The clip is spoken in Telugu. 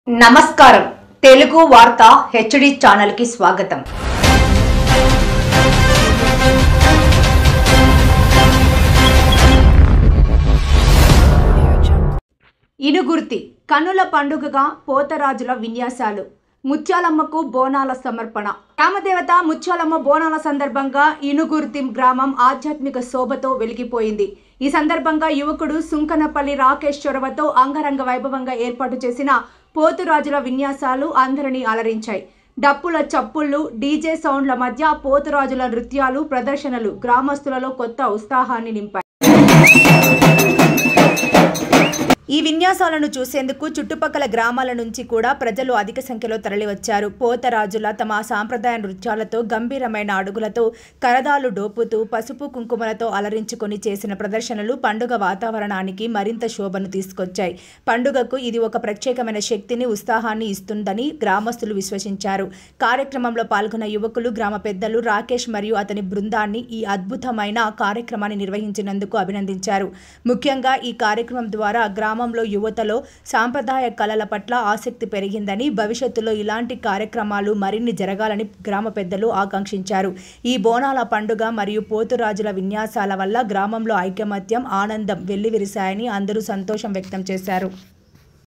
నమస్కారం తెలుగు వార్త హెచ్డి ఛానల్ కి స్వాగతం। ఇనుగుర్తి కన్నుల పండుగగా పోతరాజుల విన్యాసాలు। ముత్యాలమ్మకు బోనాల సమర్పణ। గ్రామదేవత ముత్యాలమ్మ బోనాల సందర్భంగా ఇనుగుర్తి గ్రామం ఆధ్యాత్మిక శోభతో వెలిగిపోయింది। ఈ సందర్భంగా యువకుడు సుంకనపల్లి రాకేష్ చొరవతో అంగరంగ వైభవంగా ఏర్పాటు చేసిన పోతురాజుల విన్యాసాలు అందరినీ అలరించాయి। డప్పుల చప్పుళ్ళు డీజే సౌండ్ల మధ్య పోతురాజుల నృత్యాలు ప్రదర్శనలు గ్రామస్తులలో కొత్త ఉత్సాహాన్ని నింపాయి। ఈ విన్యాసాలను చూసేందుకు చుట్టుపక్కల గ్రామాల నుంచి కూడా ప్రజలు అధిక సంఖ్యలో తరలివచ్చారు। పోతరాజుల తమ సాంప్రదాయ నృత్యాలతో గంభీరమైన అడుగులతో కరదాలు డోపుతూ పసుపు కుంకుమలతో అలరించుకొని చేసిన ప్రదర్శనలు పండుగ వాతావరణానికి మరింత శోభను తీసుకొచ్చాయి। పండుగకు ఇది ఒక ప్రత్యేకమైన శక్తిని ఉత్సాహాన్ని ఇస్తుందని గ్రామస్తులు విశ్వసించారు। కార్యక్రమంలో పాల్గొన్న యువకులు గ్రామ పెద్దలు రాకేష్ మరియు అతని బృందాన్ని ఈ అద్భుతమైన కార్యక్రమాన్ని నిర్వహించినందుకు అభినందించారు। ముఖ్యంగా ఈ కార్యక్రమం ద్వారా గ్రామంలో యువతలో సాంప్రదాయ కళల పట్ల ఆసక్తి పెరిగిందని భవిష్యత్తులో ఇలాంటి కార్యక్రమాలు మరిన్ని జరగాలని గ్రామ పెద్దలు ఆకాంక్షించారు। ఈ బోనాల పండుగ మరియు పోతురాజుల విన్యాసాల వల్ల గ్రామంలో ఐకమత్యం ఆనందం వెల్లివిరిశాయని అందరూ సంతోషం వ్యక్తం చేశారు।